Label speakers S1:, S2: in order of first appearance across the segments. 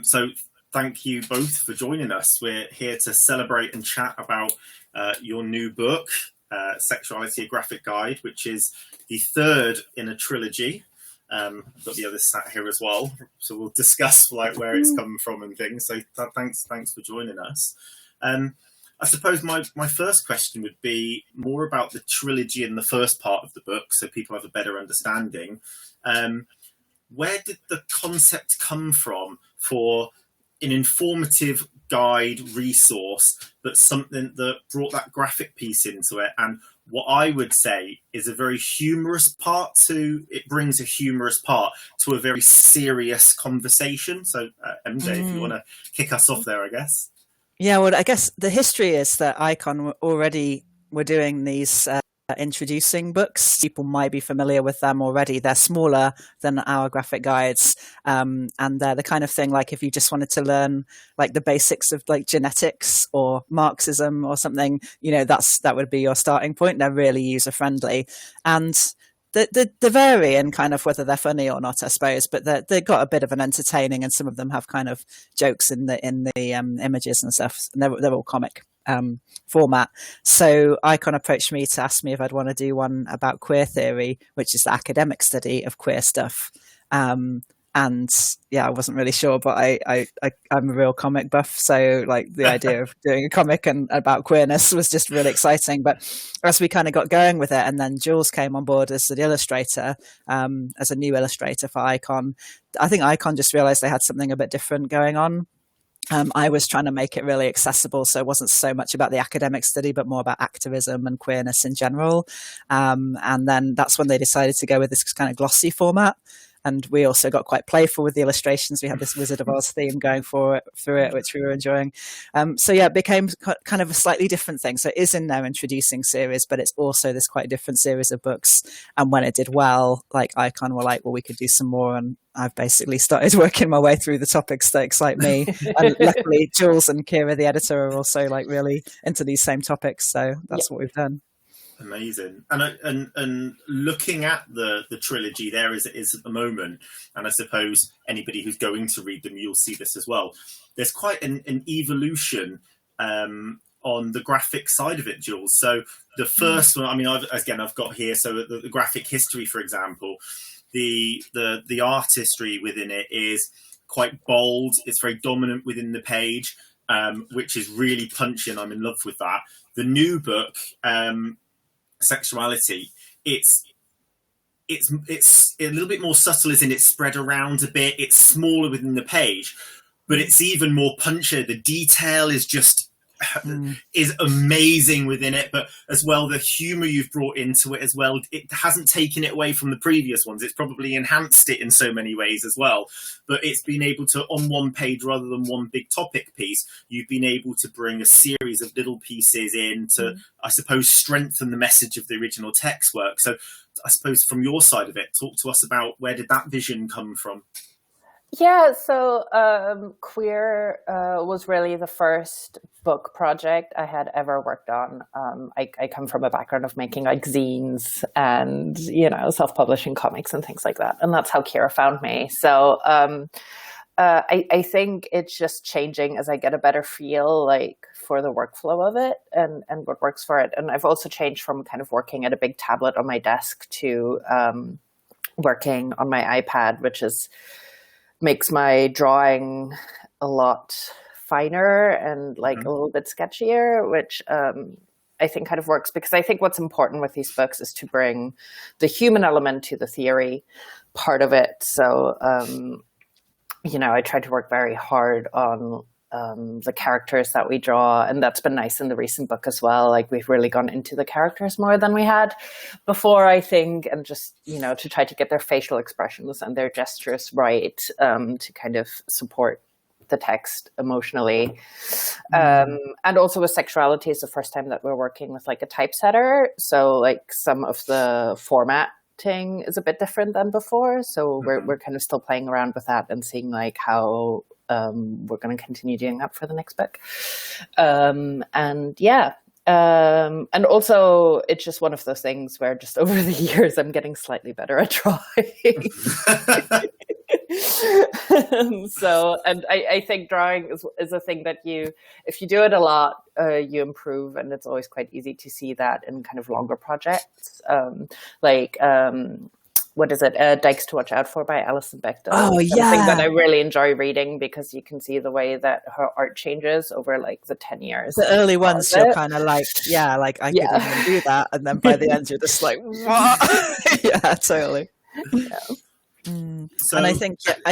S1: So thank you both for joining us. We're here to celebrate and chat about your new book, Sexuality, a Graphic Guide, which is the third in a trilogy. I've got the others sat here as well, so we'll discuss where it's come from and things. So thanks for joining us. I suppose my first question would be more about the trilogy in the first part of the book, so people have a better understanding. Where did the concept come from for an informative guide resource, but something that brought that graphic piece into it, and what I would say is a very humorous part to it, brings a humorous part to a very serious conversation. So MJ, if you want to kick us off there, I guess.
S2: Yeah, well, I guess the history is that Icon already were doing these introducing books. People might be familiar with them already. They're smaller than our graphic guides, and they're the kind of thing like if you just wanted to learn like the basics of like genetics or Marxism or something, that would be your starting point. They're really user friendly, and they vary in kind of whether they're funny or not, I suppose, but they've got a bit of an entertaining, and some of them have kind of jokes in the images and stuff. And they're all comic format. So Icon approached me to ask me if I'd want to do one about queer theory, which is the academic study of queer stuff. And yeah, I wasn't really sure, but I'm a real comic buff, so like the idea of doing a comic and about queerness was just really exciting. But as we kind of got going with it, and then Jules came on board as an illustrator, as a new illustrator for Icon, I think Icon just realized they had something a bit different going on. I was trying to make it really accessible, so it wasn't so much about the academic study, but more about activism and queerness in general. And then that's when they decided to go with this kind of glossy format. And we also got quite playful with the illustrations. We had this Wizard of Oz theme going through it, which we were enjoying. So yeah, it became kind of a slightly different thing. So it is in their introducing series, but it's also this quite different series of books. And when it did well, like Icon were like, well, we could do some more. And I've basically started working my way through the topics that excite me. And luckily, Jules and Kira, the editor, are also like really into these same topics. So that's what we've done.
S1: Amazing. And looking at the trilogy there as it is at the moment, and I suppose anybody who's going to read them, you'll see this as well. There's quite an evolution on the graphic side of it, Jules. So the first one, I mean, I've got here, so the graphic history, for example, the artistry within it is quite bold. It's very dominant within the page, which is really punchy, and I'm in love with that. The new book, Sexuality, it's a little bit more subtle, as in it's spread around a bit. It's smaller within the page, but it's even more punchier. The detail is just is amazing within it, but as well the humor you've brought into it as well, it hasn't taken it away from the previous ones. It's probably enhanced it in so many ways as well, but it's been able to, on one page rather than one big topic piece, you've been able to bring a series of little pieces in to I suppose strengthen the message of the original text work. So I suppose from your side of it, talk to us about where did that vision come from?
S3: Yeah, so Queer was really the first book project I had ever worked on. I come from a background of making like zines and, self-publishing comics and things like that. And that's how Kira found me. So I think it's just changing as I get a better feel like for the workflow of it and what works for it. And I've also changed from kind of working at a big tablet on my desk to working on my iPad, which makes my drawing a lot finer and like a little bit sketchier, which I think kind of works, because I think what's important with these books is to bring the human element to the theory part of it. So, I tried to work very hard on the characters that we draw, and that's been nice in the recent book as well. Like we've really gone into the characters more than we had before, I think, and just to try to get their facial expressions and their gestures right, to kind of support the text emotionally. And also with Sexuality is the first time that we're working with like a typesetter, so like some of the formatting is a bit different than before, so we're kind of still playing around with that and seeing like how we're going to continue doing that for the next book. And also it's just one of those things where just over the years I'm getting slightly better at drawing. So, and I think drawing is a thing that if you do it a lot, you improve, and it's always quite easy to see that in kind of longer projects. What is it? Dykes to Watch Out For by Alison Bechdel.
S2: Oh,
S3: Something
S2: yeah.
S3: that I really enjoy reading, because you can see the way that her art changes over like the 10 years.
S2: The early ones, you're kind of like, I couldn't even do that. And then by the end, you're just like, what? Yeah, totally.
S3: Yeah.
S2: So, and I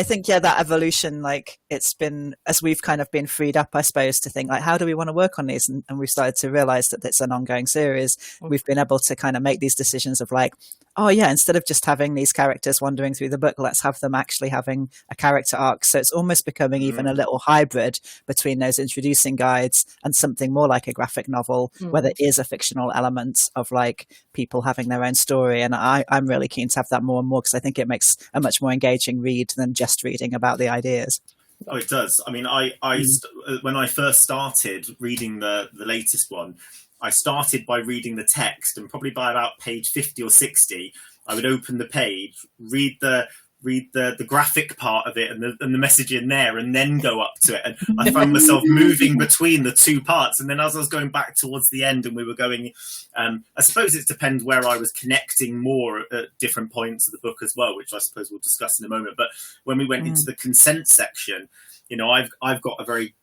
S2: think that evolution, like it's been, as we've kind of been freed up, I suppose, to think like, how do we want to work on these? And we've started to realize that it's an ongoing series. We've been able to kind of make these decisions of like, oh yeah, instead of just having these characters wandering through the book, let's have them actually having a character arc. So it's almost becoming even a little hybrid between those introducing guides and something more like a graphic novel, where there is a fictional element of like people having their own story. And I'm really keen to have that more and more, because I think it makes a much more engaging read than just reading about the ideas.
S1: Oh, it does. I mean, when I first started reading the latest one, I started by reading the text, and probably by about page 50 or 60, I would open the page, read the graphic part of it and the message in there, and then go up to it. And I found myself moving between the two parts. And then as I was going back towards the end, and we were going, I suppose it depends where I was connecting more at different points of the book as well, which I suppose we'll discuss in a moment. But when we went into the consent section, you know, I've got a very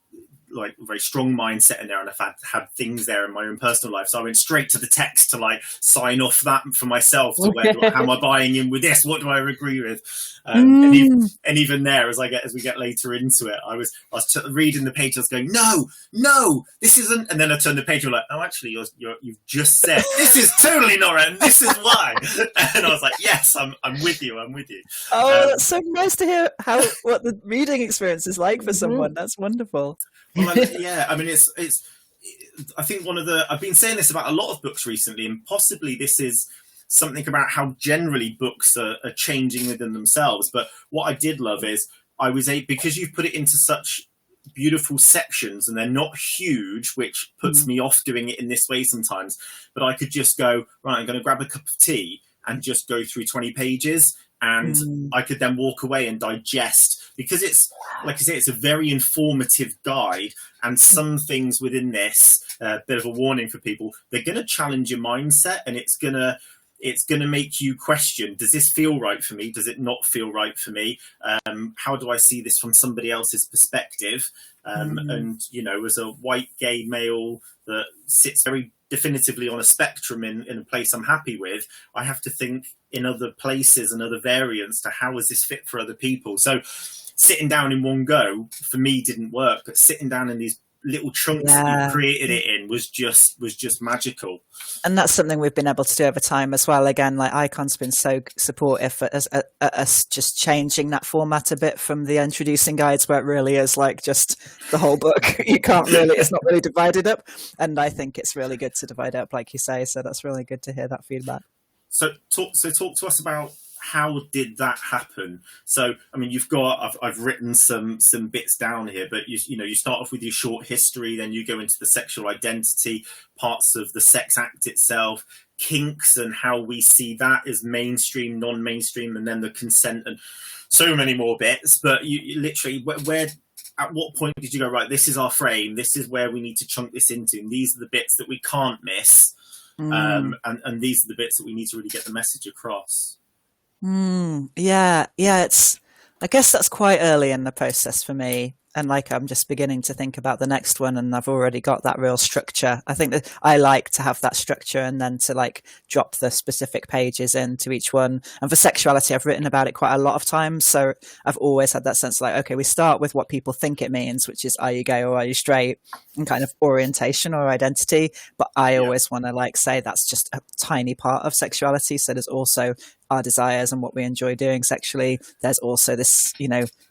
S1: strong mindset in there, and I've had things there in my own personal life, so I went straight to the text to like sign off that for myself, to how am I buying in with this, what do I agree with, and even there, as we get later into it, I was reading the page, I was going, no, this isn't, and then I turned the page, and I'm like, oh, actually you've just said this is totally not right, and this is why. And I was like, yes, I'm with you.
S2: Oh, that's so nice to hear what the reading experience is like for someone. That's wonderful.
S1: Well, yeah, I mean, it's. I think I've been saying this about a lot of books recently, and possibly this is something about how generally books are changing within themselves. But what I did love is because you've put it into such beautiful sections, and they're not huge, which puts me off doing it in this way sometimes. But I could just go, right, I'm going to grab a cup of tea and just go through 20 pages. And I could then walk away and digest, because it's, like I say, it's a very informative guide, and some things within this, bit of a warning for people, they're going to challenge your mindset, and it's going to make you question, does this feel right for me? Does it not feel right for me? How do I see this from somebody else's perspective? And, you know, as a white gay male that sits very definitively on a spectrum in a place I'm happy with, I have to think in other places and other variants to how is this fit for other people. So sitting down in one go for me didn't work, but sitting down in these little chunks that you created it in was just magical.
S2: And that's something we've been able to do over time as well. Again, like Icon's been so supportive at us just changing that format a bit from the introducing guides, where it really is like just the whole book. It's not really divided up. And I think it's really good to divide up, like you say. So that's really good to hear that feedback.
S1: So talk to us about, how did that happen? So, I mean, I've written some bits down here, but you start off with your short history, then you go into the sexual identity, parts of the sex act itself, kinks and how we see that as mainstream, non-mainstream, and then the consent and so many more bits. But you literally, where at what point did you go, right, this is our frame, this is where we need to chunk this into, and these are the bits that we can't miss, and these are the bits that we need to really get the message across?
S2: Yeah. I guess that's quite early in the process for me. And like, I'm just beginning to think about the next one, and I've already got that real structure. I think that I like to have that structure, and then to like drop the specific pages into each one. And for sexuality, I've written about it quite a lot of times. So I've always had that sense like, okay, we start with what people think it means, which is, are you gay or are you straight, and kind of orientation or identity. But I always want to like say that's just a tiny part of sexuality. So there's also our desires and what we enjoy doing sexually. There's also this,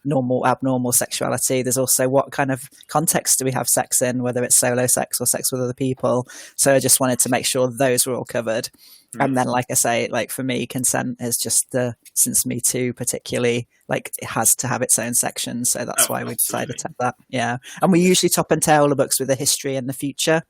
S2: normal, abnormal sexuality. There's also what kind of context do we have sex in, whether it's solo sex or sex with other people. So I just wanted to make sure those were all covered. And then, like I say, like for me, consent is just since Me Too particularly, like it has to have its own section. So that's why we decided to have that. Yeah. And we usually top and tail the books with a history and the future.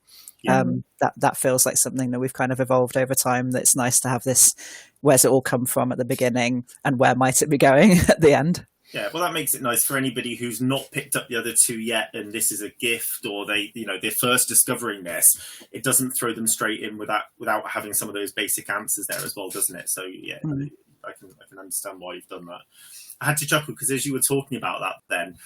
S2: That feels like something that we've kind of evolved over time. That it's nice to have this, where's it all come from at the beginning, and where might it be going at the end?
S1: Yeah, well, that makes it nice for anybody who's not picked up the other two yet, and this is a gift, or they're first discovering this. It doesn't throw them straight in without having some of those basic answers there as well, doesn't it? So yeah, I can understand why you've done that. I had to chuckle because as you were talking about that, then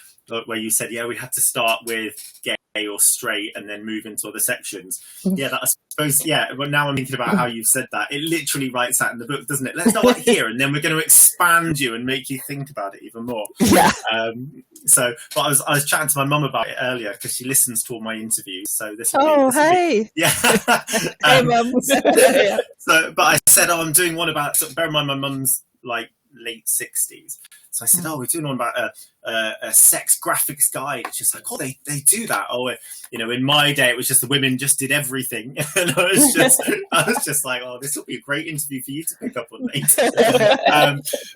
S1: where you said, we had to start with gay or straight and then move into other sections. Yeah, that I suppose. Yeah, but now I'm thinking about how you've said that. It literally writes that in the book, doesn't it? Let's start here, and then we're going to expand you and make you think about it even more.
S2: Yeah.
S1: But I was chatting to my mum about it earlier because she listens to all my interviews. So this.
S2: Hey.
S1: Yeah.
S2: Hey, Mum.
S1: But I said, I'm doing one about. Bear in mind, my mum's like late 60s. So I said, we're doing one about a sex graphics guide. She's like, they do that. In my day, it was just the women just did everything. And I was just like, this will be a great interview for you to pick up on later.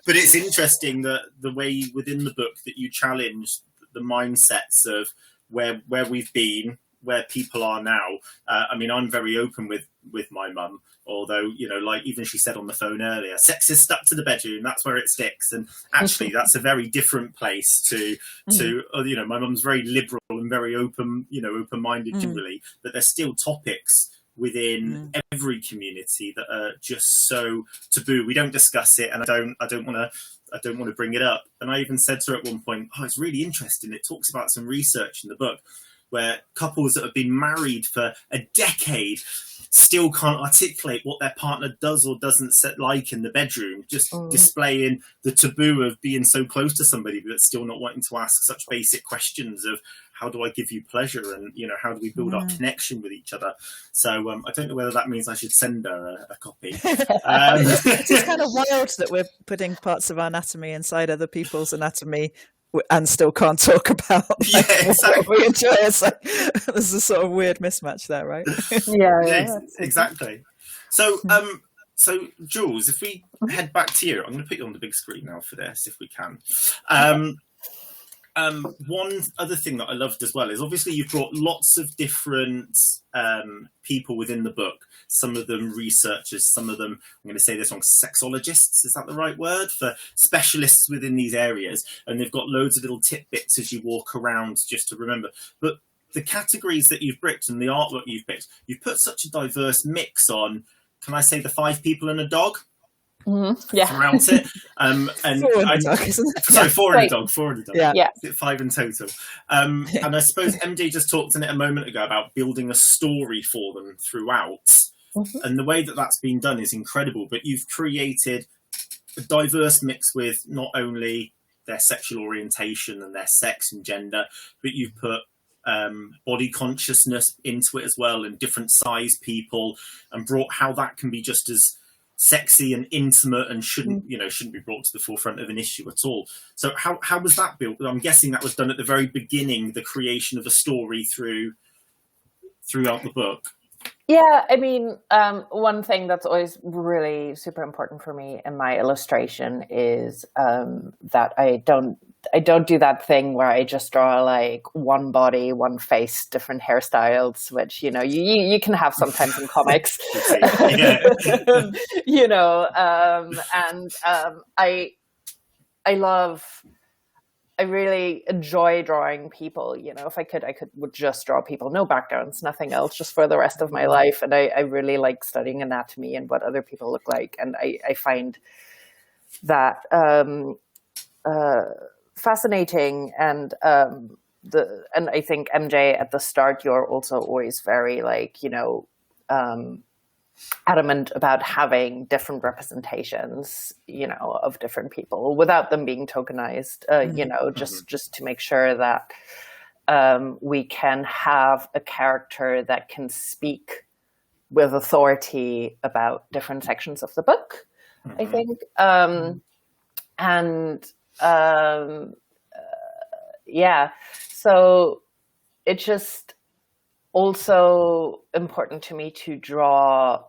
S1: But it's interesting that the way within the book that you challenge the mindsets of where we've been, where people are now. I'm very open with my mum. Although, like even she said on the phone earlier, sex is stuck to the bedroom. That's where it sticks. And actually, that's a very different place to my mum's very liberal and very open-minded generally. But there's still topics within every community that are just so taboo. We don't discuss it, and I don't want to bring it up. And I even said to her at one point, it's really interesting. It talks about some research in the book where couples that have been married for a decade still can't articulate what their partner does or doesn't like in the bedroom, just displaying the taboo of being so close to somebody but still not wanting to ask such basic questions of how do I give you pleasure and how do we build our connection with each other. So I don't know whether that means I should send her a copy.
S2: It's kind of wild that we're putting parts of our anatomy inside other people's anatomy and still can't talk about what we enjoy. It's like, there's a sort of weird mismatch there, right?
S3: Yeah,
S1: exactly. So Jules, if we head back to you, I'm going to put you on the big screen now for this, if we can. One other thing that I loved as well is obviously you've brought lots of different people within the book. Some of them researchers, some of them, I'm going to say this wrong, sexologists, is that the right word? For specialists within these areas. And they've got loads of little tidbits as you walk around just to remember. But the categories that you've picked and the artwork you've picked, you've put such a diverse mix on, can I say the 5 people and a dog? Throughout it. And
S2: 4 in a dog, isn't it?
S1: Sorry, 4 in a dog. 4 in a dog.
S2: Yeah.
S1: 5 in total. And I suppose MJ just talked in it a moment ago about building a story for them throughout. And the way that that's been done is incredible. But you've created a diverse mix with not only their sexual orientation and their sex and gender, but you've put body consciousness into it as well, and different size people, and brought how that can be just as sexy and intimate and shouldn't be brought to the forefront of an issue at all. So how was that built? I'm guessing that was done at the very beginning, the creation of a story throughout the book.
S3: Yeah, one thing that's always really super important for me in my illustration is that I don't do that thing where I just draw like one body, one face, different hairstyles, which you can have sometimes in comics. I really enjoy drawing people. If I would just draw people, no backgrounds, nothing else, just for the rest of my life. And I really like studying anatomy and what other people look like. And I find that fascinating. And I think MJ at the start, you're also always very adamant about having different representations, of different people without them being tokenized, just to make sure that we can have a character that can speak with authority about different sections of the book, I think. So it's just also important to me to draw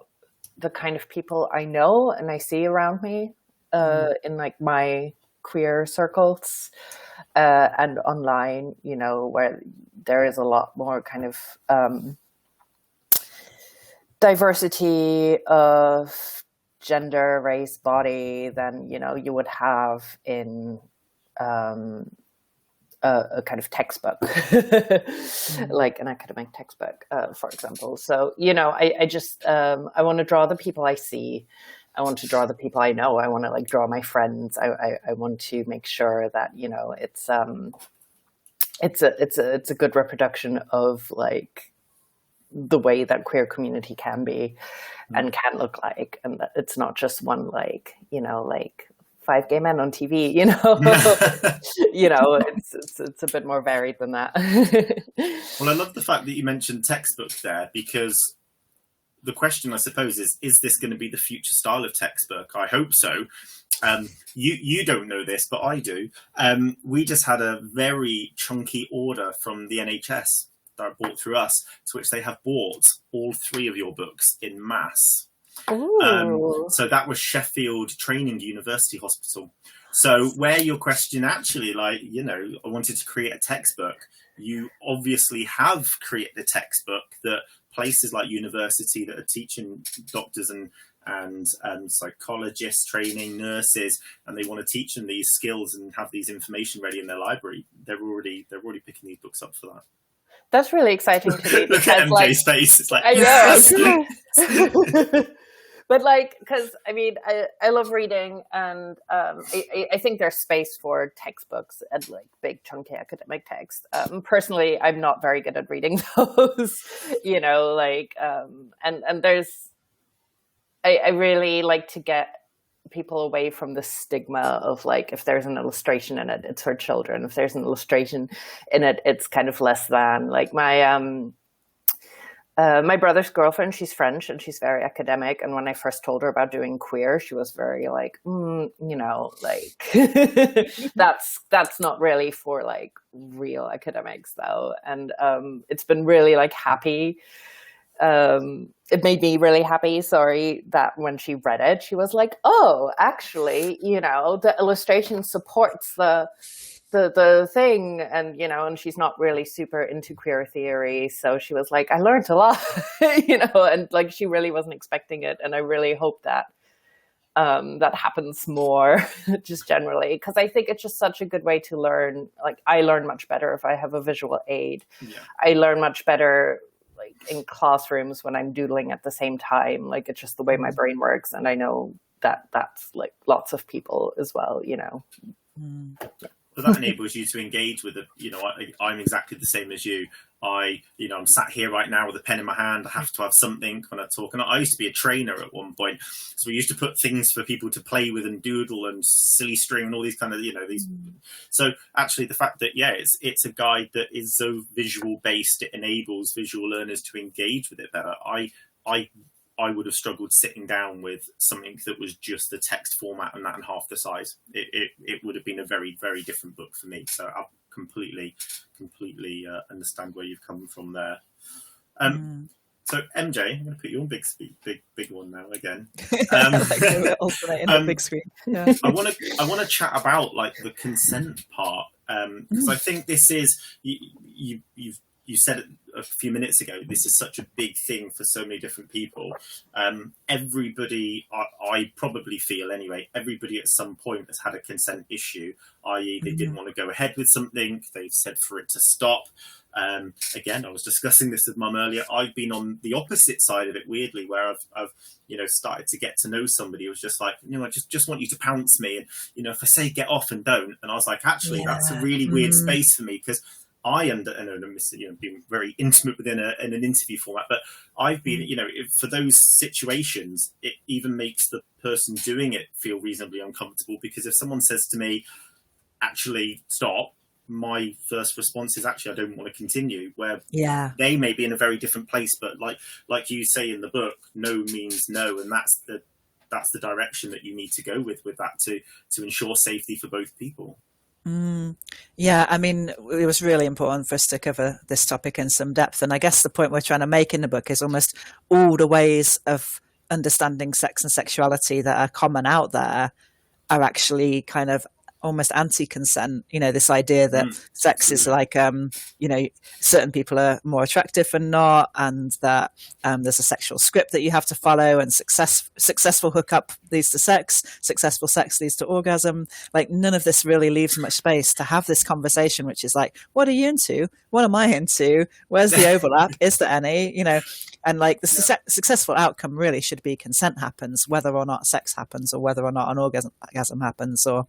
S3: the kind of people I know and I see around me in my queer circles and online, where there is a lot more kind of diversity of gender, race, body than you would have in a kind of textbook, like an academic textbook, for example. So, I just, I want to draw the people I see. I want to draw the people I know. I want to draw my friends. I want to make sure that, it's a good reproduction of the way that queer community can be and can look like, and that it's not just one 5 gay men on TV, it's a bit more varied than that.
S1: Well, I love the fact that you mentioned textbook there, because the question, I suppose, is this going to be the future style of textbook? I hope so. You don't know this, but I do. We just had a very chunky order from the NHS that I bought through us, to which they have bought all 3 of your books in mass. So that was Sheffield Training University Hospital. So where your question actually, I wanted to create a textbook, you obviously have created a textbook that places like university that are teaching doctors and psychologists, training nurses, and they want to teach them these skills and have these information ready in their library. They're already picking these books up for that.
S3: That's really exciting to me.
S1: Look at MJ's face. It's
S3: I know. Yes. But because I love reading, and I think there's space for textbooks and big chunky academic text. Personally, I'm not very good at reading those, and there's, I really like to get people away from the stigma of if there's an illustration in it, it's for children. If there's an illustration in it, it's kind of less than. My brother's girlfriend, she's French and she's very academic. And when I first told her about doing queer, she was very that's not really for real academics though. And it's been really happy. It made me really happy, that when she read it, she was like, oh, actually, the illustration supports the thing, and and she's not really super into queer theory, so she was like, I learned a lot, and she really wasn't expecting it, and I really hope that that happens more, just generally, because I think it's just such a good way to learn. I learn much better if I have a visual aid. Yeah. I learn much better in classrooms when I'm doodling at the same time. It's just the way my brain works, and I know that that's lots of people as well.
S2: Mm.
S1: But that enables you to engage with I'm exactly the same as you. I'm sat here right now with a pen in my hand. I have to have something when I talk. And I used to be a trainer at one point. So we used to put things for people to play with and doodle and silly string and all these kind of, these. So actually the fact that, it's a guide that is so visual based, it enables visual learners to engage with it better. I would have struggled sitting down with something that was just the text format and that and half the size. It would have been a very, very different book for me. So I completely understand where you've come from there. So MJ, I'm going to put you on big one now again.
S2: Alternate in the big screen. Yeah.
S1: I want to chat about the consent part, because I think this is you said it a few minutes ago, this is such a big thing for so many different people. Everybody, I probably feel anyway, everybody at some point has had a consent issue, i.e. they didn't want to go ahead with something, they've said for it to stop. Again, I was discussing this with Mum earlier. I've been on the opposite side of it, weirdly, where I've started to get to know somebody who was just like, I just want you to pounce me. And, if I say get off and don't, and I was like, actually, that's a really weird space for me, because I'm being very intimate within an interview format, but I've been, for those situations, it even makes the person doing it feel reasonably uncomfortable, because if someone says to me, actually stop, my first response is actually, I don't want to continue, where they may be in a very different place, but like you say in the book, no means no. And that's the direction that you need to go with that to ensure safety for both people.
S2: Yeah, it was really important for us to cover this topic in some depth. And I guess the point we're trying to make in the book is almost all the ways of understanding sex and sexuality that are common out there are actually kind of almost anti-consent, this idea that sex is like, certain people are more attractive and not, and that there's a sexual script that you have to follow, and successful hookup leads to sex, successful sex leads to orgasm. Like, none of this really leaves much space to have this conversation, which is like, what are you into? What am I into? Where's the overlap? Is there any? And like the successful outcome really should be consent happens, whether or not sex happens, or whether or not an orgasm happens, or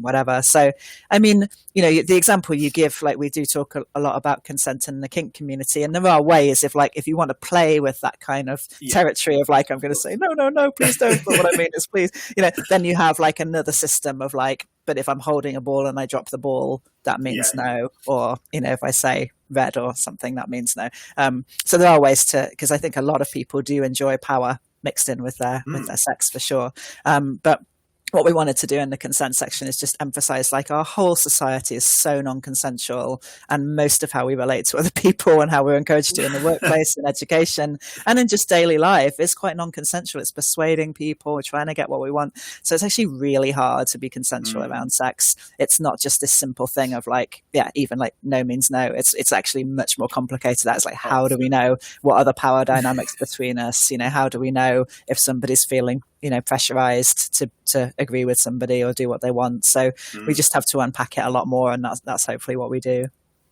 S2: whatever. So, I mean, the example you give, like, we do talk a lot about consent in the kink community, and there are ways if you want to play with that kind of territory of like, I'm going to say, no, please don't. But what I mean is, please, then you have like another system of like, but if I'm holding a ball and I drop the ball, that means no. Or, if I say red or something, that means no. So there are ways because I think a lot of people do enjoy power mixed in with their sex, for sure. But what we wanted to do in the consent section is just emphasize, like, our whole society is so non-consensual, and most of how we relate to other people and how we're encouraged to in the workplace and education and in just daily life is quite non-consensual. It's persuading people, we're trying to get what we want. So it's actually really hard to be consensual around sex. It's not just this simple thing of like, even like no means no. It's actually much more complicated. That is like, how do we know what are the power dynamics between us? How do we know if somebody's feeling pressurized to agree with somebody or do what they want? So we just have to unpack it a lot more, and that's hopefully what we do.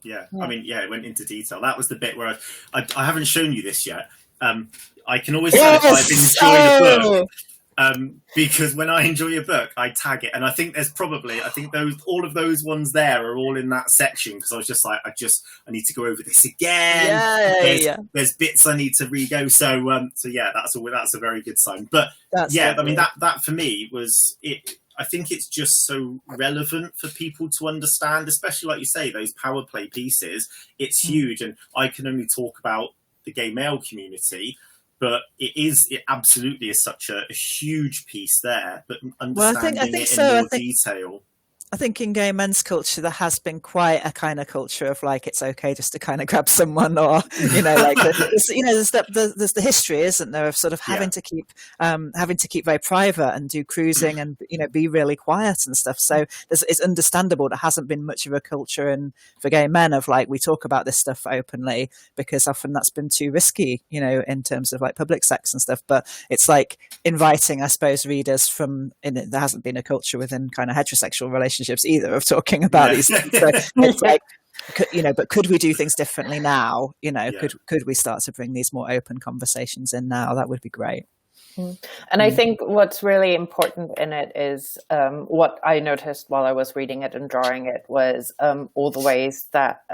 S1: I mean, it went into detail. That was the bit where I haven't shown you this yet. I can always tell if I've enjoyed a book, because when I enjoy a book, I tag it, and I think all of those ones there are all in that section, because I was just like, I need to go over this again. There's bits I need to re-go. So that's a very good sign. But I mean, that for me was it. I think it's just so relevant for people to understand, especially like you say, those power play pieces. It's huge, and I can only talk about the gay male community, but it absolutely is such a huge piece there. But understanding it in more detail.
S2: I think in gay men's culture, there has been quite a kind of culture of like, it's okay just to kind of grab someone, or, like, there's the history, isn't there, of sort of having to keep very private and do cruising and, be really quiet and stuff. So it's understandable there hasn't been much of a culture for gay men of like, we talk about this stuff openly, because often that's been too risky, in terms of like public sex and stuff. But it's like inviting, I suppose, readers there hasn't been a culture within kind of heterosexual relationships either of talking about these things. So it's like, but could we do things differently now? Could we start to bring these more open conversations in now? That would be great.
S3: And I think what's really important in it is what I noticed while I was reading it and drawing it was all the ways that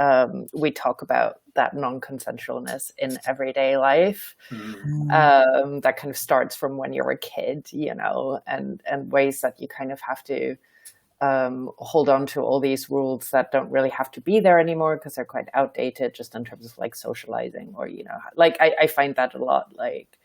S3: we talk about that non-consensualness in everyday life. That kind of starts from when you're a kid, and ways that you kind of have to hold on to all these rules that don't really have to be there anymore because they're quite outdated, just in terms of like socializing, or like I find that a lot, like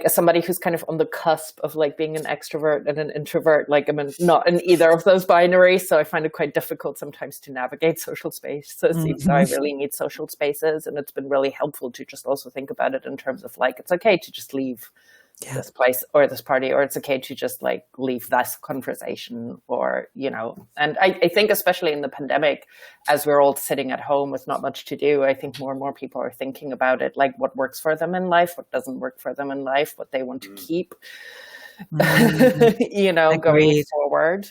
S3: as somebody who's kind of on the cusp of like being an extrovert and an introvert, like I'm not in either of those binaries, so I find it quite difficult sometimes to navigate social space. So it seems I really need social spaces, and it's been really helpful to just also think about it in terms of like, it's okay to just leave this place or this party, or it's okay to just like leave this conversation, or and I think especially in the pandemic, as we're all sitting at home with not much to do, I think more and more people are thinking about it, like what works for them in life, what doesn't work for them in life, what they want to keep going forward.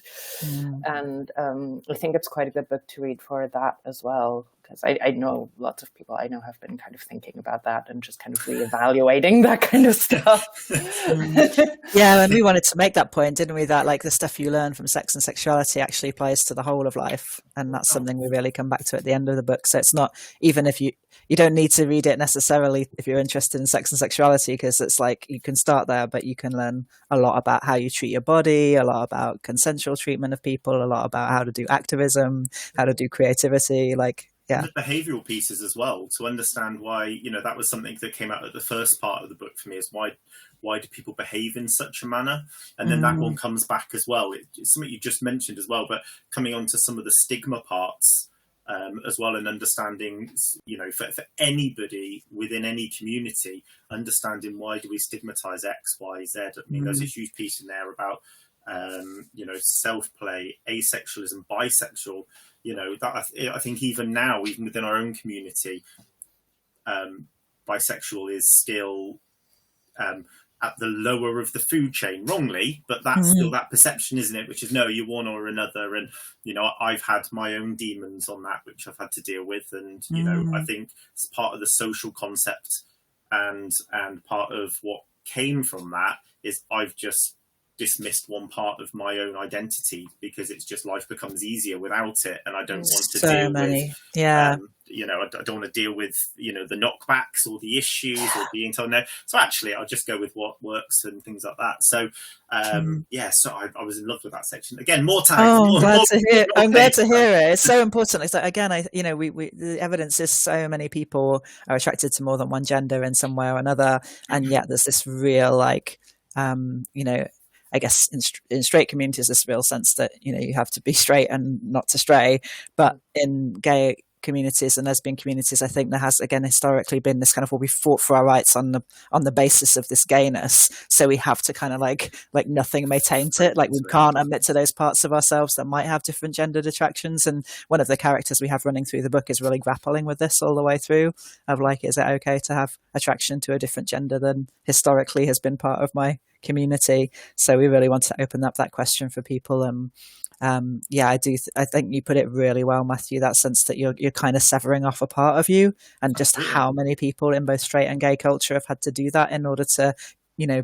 S3: And I think it's quite a good book to read for that as well, because I know lots of people I know have been kind of thinking about that and just kind of reevaluating that kind of stuff.
S2: And we wanted to make that point, didn't we, that like the stuff you learn from sex and sexuality actually applies to the whole of life, and that's something we really come back to at the end of the book. So it's not, even if you don't need to read it necessarily if you're interested in sex and sexuality, because it's like you can start there, but you can learn a lot about how you treat your body, a lot about consensual treatment of people, a lot about how to do activism, how to do creativity, the
S1: behavioural pieces as well, to understand why, that was something that came out at the first part of the book for me, is why do people behave in such a manner? And then that one comes back as well. It's something you just mentioned as well, but coming on to some of the stigma parts as well, and understanding, for anybody within any community, understanding why do we stigmatise X, Y, Z. I mean, there's a huge piece in there about self-play, asexualism, bisexual, that I think even now, even within our own community, bisexual is still at the lower of the food chain, wrongly, but that's still that perception, isn't it? Which is, no, you're one or another. And, I've had my own demons on that, which I've had to deal with. And, I think it's part of the social concept, and part of what came from that is I've just dismissed one part of my own identity, because it's just, life becomes easier without it, and I don't want to deal with I don't want to deal with the knockbacks or the issues or being told no. So actually I'll just go with what works and things like that. So so I was in love with that section. Again, more tags.
S2: I'm glad to hear it. It's so important. It's like, again, the evidence is so many people are attracted to more than one gender in some way or another, and yet there's this real I guess in straight communities, this real sense that, you have to be straight and not to stray. But in gay communities and lesbian communities, I think there has, again, historically been this kind of, we fought for our rights on the basis of this gayness. So we have to kind of like nothing may taint it. Like, we can't admit to those parts of ourselves that might have different gendered attractions. And one of the characters we have running through the book is really grappling with this all the way through, of like, is it okay to have attraction to a different gender than historically has been part of my community? So we really want to open up that question for people. I think you put it really well, Matthew, that sense that you're kind of severing off a part of you, and just how many people in both straight and gay culture have had to do that in order to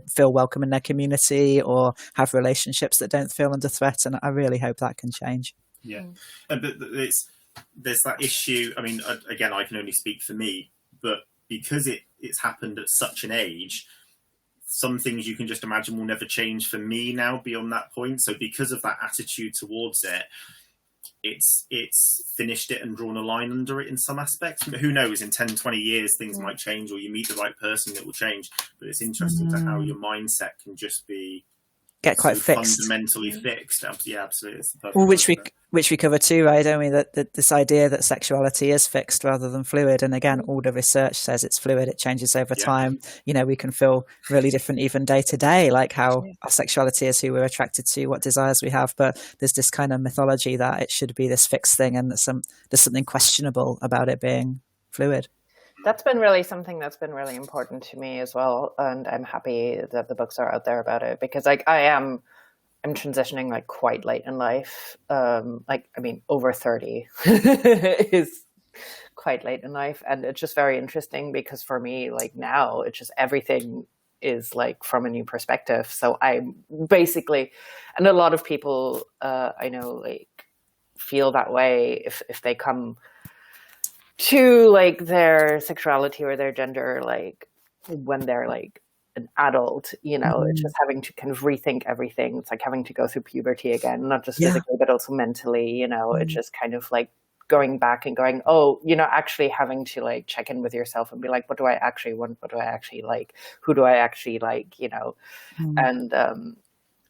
S2: feel welcome in their community or have relationships that don't feel under threat. And I really hope that can change.
S1: But there's that issue. I mean, again, I can only speak for me, but because it's happened at such an age, some things you can just imagine will never change for me now beyond that point. So because of that attitude towards it, it's finished it and drawn a line under it in some aspects. Who knows, in 10, 20 years, things might change, or you meet the right person, it will change. But it's interesting to how your mindset can just be
S2: quite fixed,
S1: fundamentally fixed. Yeah, absolutely.
S2: Well, which we cover too, right? Don't we? That this idea that sexuality is fixed rather than fluid. And again, all the research says it's fluid. It changes over time. We can feel really different even day to day, like how our sexuality is, who we're attracted to, what desires we have. But there's this kind of mythology that it should be this fixed thing, and there's something questionable about it being fluid.
S3: That's been really something that's been really important to me as well, and I'm happy that the books are out there about it, because I'm transitioning like quite late in life. Over 30 is quite late in life, and it's just very interesting because for me, like now, it's just everything is like from a new perspective. So I'm basically, and a lot of people I know like feel that way if they come to like their sexuality or their gender, like when they're like an adult, it's just having to kind of rethink everything. It's like having to go through puberty again, not just physically, but also mentally, it's just kind of like going back and going, actually having to like check in with yourself and be like, what do I actually want? What do I actually like? Who do I actually like? And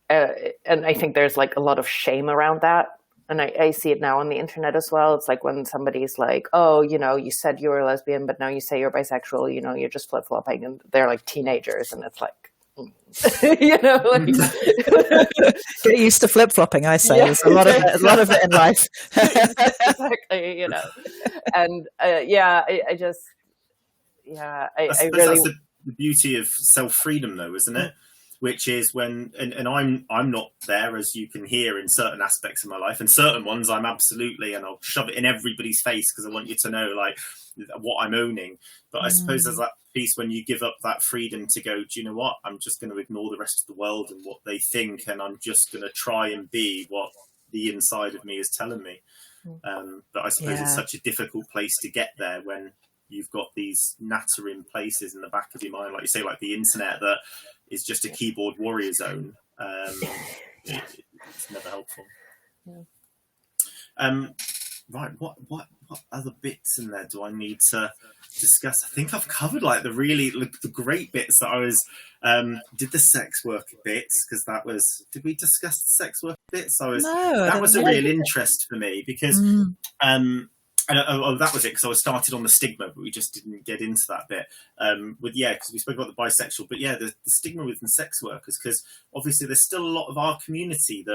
S3: I think there's like a lot of shame around that. And I see it now on the internet as well. It's like when somebody's like, oh, you said you were a lesbian, but now you say you're bisexual, you're just flip-flopping. And they're like teenagers. And it's like,
S2: get used to flip-flopping, I say. There's a lot of it in life.
S3: Exactly, And that's
S1: the beauty of self-freedom, though, isn't it? Which is when, and I'm not there, as you can hear, in certain aspects of my life, and certain ones I'm absolutely, and I'll shove it in everybody's face because I want you to know like what I'm owning. But I suppose there's that piece when you give up that freedom to go, do you know what? I'm just going to ignore the rest of the world and what they think, and I'm just going to try and be what the inside of me is telling me. But I suppose it's such a difficult place to get there when you've got these nattering places in the back of your mind, like you say, like the internet, that is just a keyboard warrior zone. It's never helpful. Right, what other bits in there do I need to discuss? I think I've covered like the great bits that I was did the sex worker bits, because that was, did we discuss the sex worker bits? That was a real interest for me, because And that was it, because I was started on the stigma, but we just didn't get into that bit. Because we spoke about the bisexual, but the stigma within sex workers, because obviously there's still a lot of our community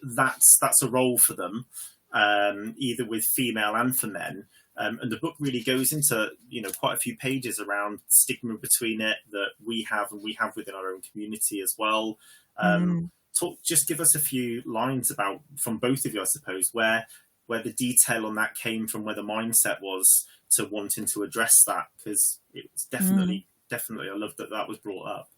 S1: that's a role for them, either with female and for men. And the book really goes into quite a few pages around the stigma between it that we have within our own community as well. Just give us a few lines about, from both of you, I suppose, where the detail on that came from, where the mindset was to wanting to address that, because it's definitely, I love that was brought up.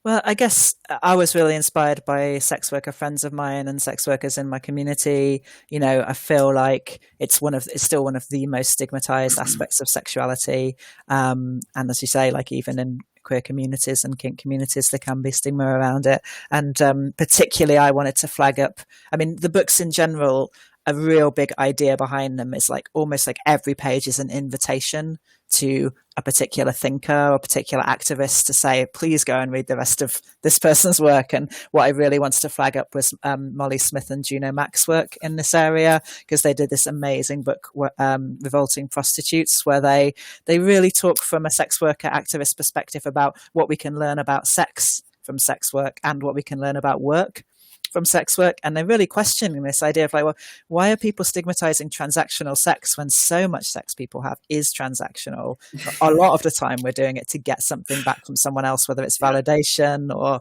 S2: Well, I guess I was really inspired by sex worker friends of mine and sex workers in my community. I feel like it's still one of the most stigmatized aspects of sexuality. And as you say, like even in queer communities and kink communities, there can be stigma around it. And particularly, I wanted to flag up, the books in general, a real big idea behind them is like almost like every page is an invitation to a particular thinker or a particular activist to say, please go and read the rest of this person's work. And what I really wanted to flag up was Molly Smith and Juno Mack's work in this area, because they did this amazing book, Revolting Prostitutes, where they really talk from a sex worker activist perspective about what we can learn about sex from sex work and what we can learn about work from sex work. And they're really questioning this idea of like, well, why are people stigmatizing transactional sex when so much sex people have is transactional? A lot of the time we're doing it to get something back from someone else, whether it's validation or,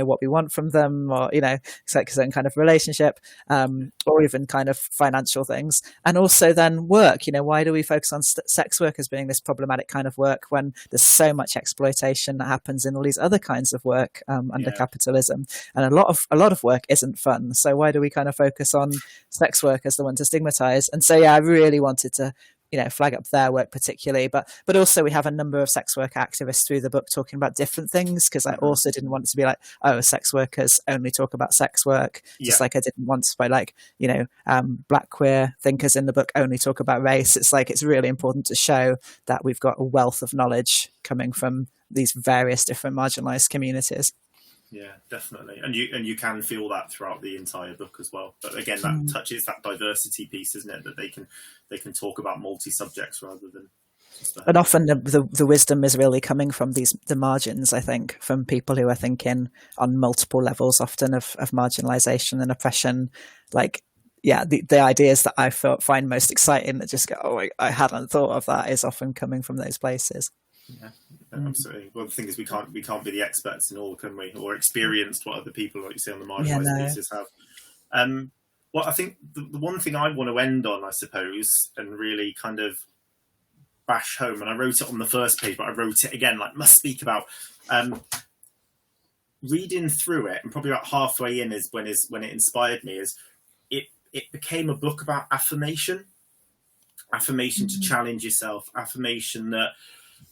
S2: what we want from them, or, it's like a certain kind of relationship, or even kind of financial things. And also then work, why do we focus on sex work as being this problematic kind of work when there's so much exploitation that happens in all these other kinds of work under capitalism? And a lot of work isn't fun. So why do we kind of focus on sex work as the one to stigmatize? And so, I really wanted to, flag up their work particularly, but also we have a number of sex work activists through the book talking about different things, because I also didn't want it to be like, oh, sex workers only talk about sex work, just like I didn't want to by like, black queer thinkers in the book only talk about race. It's like, it's really important to show that we've got a wealth of knowledge coming from these various different marginalized communities.
S1: Yeah, definitely. And you can feel that throughout the entire book as well. But again, that touches that diversity piece, isn't it? That they can talk about multi-subjects rather than just
S2: and often the wisdom is really coming from the margins, I think, from people who are thinking on multiple levels, often of marginalization and oppression. Like, the ideas that I find most exciting that just go, oh, I hadn't thought of that, is often coming from those places.
S1: Yeah, absolutely. Well, the thing is, we can't be the experts in all, can we? Or experienced what other people, like you say, on the marginalised pieces have. Well, I think the one thing I want to end on, I suppose, and really kind of bash home, and I wrote it on the first page, but I wrote it again, like must speak about. Reading through it, and probably about halfway in is when it inspired me. Is it became a book about affirmation to challenge yourself, affirmation that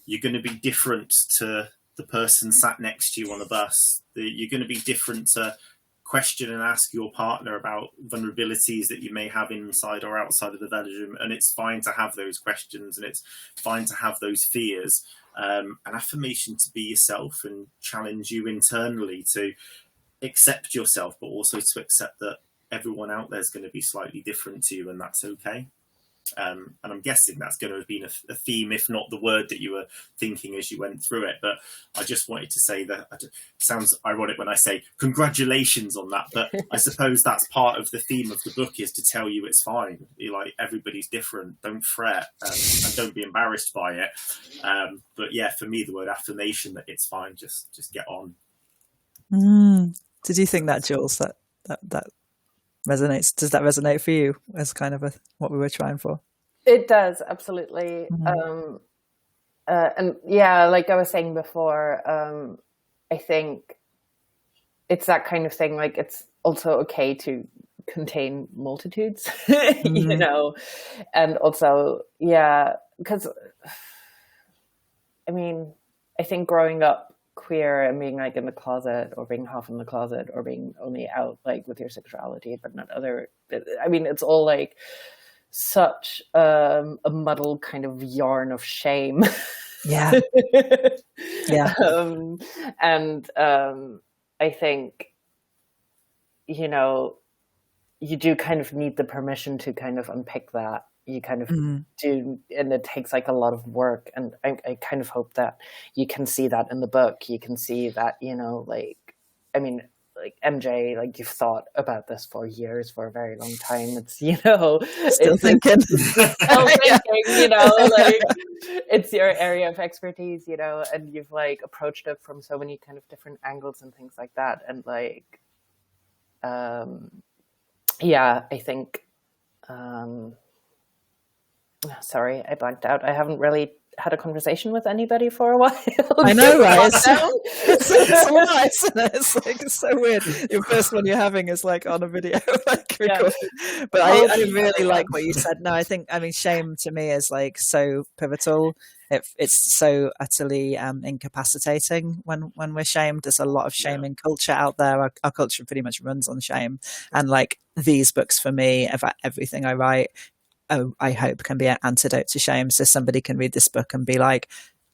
S1: you're going to be different to the person sat next to you on the bus. You're going to be different to question and ask your partner about vulnerabilities that you may have inside or outside of the bedroom. And it's fine to have those questions, and it's fine to have those fears. An affirmation to be yourself and challenge you internally to accept yourself, but also to accept that everyone out there is going to be slightly different to you, and that's okay. And I'm guessing that's going to have been a theme, if not the word that you were thinking as you went through it. But I just wanted to say that it sounds ironic when I say congratulations on that, but I suppose that's part of the theme of the book, is to tell you it's fine. You're like, everybody's different. Don't fret, and don't be embarrassed by it. But yeah, for me, the word affirmation, that it's fine. Just get on.
S2: Did you think that, Jules? That resonates? Does that resonate for you as kind of what we were trying for?
S3: It does, absolutely. And yeah, like I was saying before, I think it's that kind of thing. Like, it's also okay to contain multitudes, and also, because I think growing up queer and being like in the closet, or being half in the closet, or being only out like with your sexuality but not other, it's all like such a muddled kind of yarn of shame. And I think you do kind of need the permission to kind of unpick that. You kind of do, and it takes like a lot of work. And I kind of hope that you can see that in the book. You can see that, you know, like, I mean, like MJ, like you've thought about this for years, for a very long time. It's, you know,
S2: Still thinking,
S3: you know, like it's your area of expertise, you know, and you've like approached it from so many kind of different angles and things like that. And like, yeah, I think, sorry, I blanked out. I haven't really had a conversation with anybody for a while.
S2: I know, right? It's nice, isn't it? It's like, it's so weird. Your first one you're having is like on a video, like recorded. But I really like what you said. No, I mean, shame to me is like so pivotal. It's so utterly incapacitating when we're shamed. There's a lot of shaming culture out there. Our culture pretty much runs on shame. And like these books for me, about everything I write, I hope can be an antidote to shame. So somebody can read this book and be like,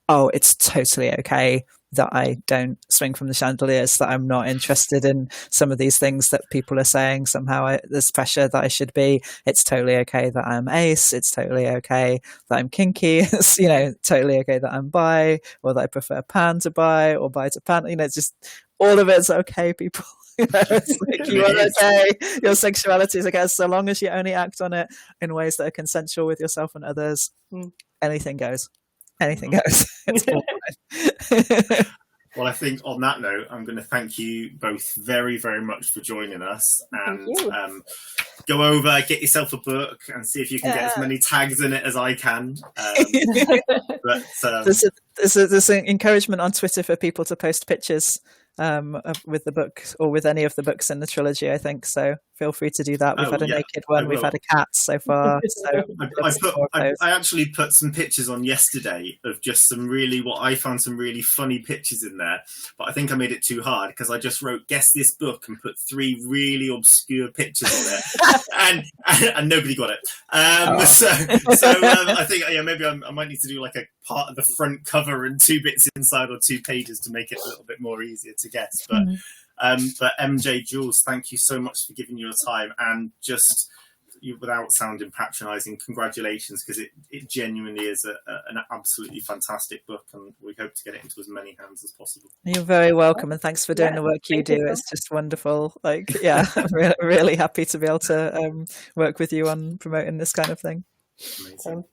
S2: oh, it's totally okay that I don't swing from the chandeliers, that I'm not interested in some of these things that people are saying. Somehow there's pressure that I should be. It's totally okay that I'm ace. It's totally okay that I'm kinky. It's, you know, totally okay that I'm bi, or that I prefer pan to bi, or bi to pan. You know, just all of it's okay, people. You know, it's like you are okay. Your sexuality is okay, so long as you only act on it in ways that are consensual with yourself and others. Anything goes. Anything goes. It's all fine.
S1: Well, I think on that note, I'm going to thank you both very, very much for joining us. And go over, get yourself a book, and see if you can get as many tags in it as I can. But
S2: there's an encouragement on Twitter for people to post pictures with the book or with any of the books in the trilogy, I think. So feel free to do that. We've had a naked one. We've had a cat so far. So
S1: I actually put some pictures on yesterday of just what I found some really funny pictures in there. But I think I made it too hard because I just wrote "guess this book" and put 3 really obscure pictures on there, and nobody got it. So I think maybe I might need to do like a part of the front cover and 2 bits inside or 2 pages to make it a little bit more easier to guess. But MJ, Jules, thank you so much for giving your time, and just without sounding patronising, congratulations, because it genuinely is an absolutely fantastic book, and we hope to get it into as many hands as possible.
S2: You're very welcome, and thanks for doing the work you do. It's just wonderful. Like, I'm really happy to be able to work with you on promoting this kind of thing.
S1: Amazing.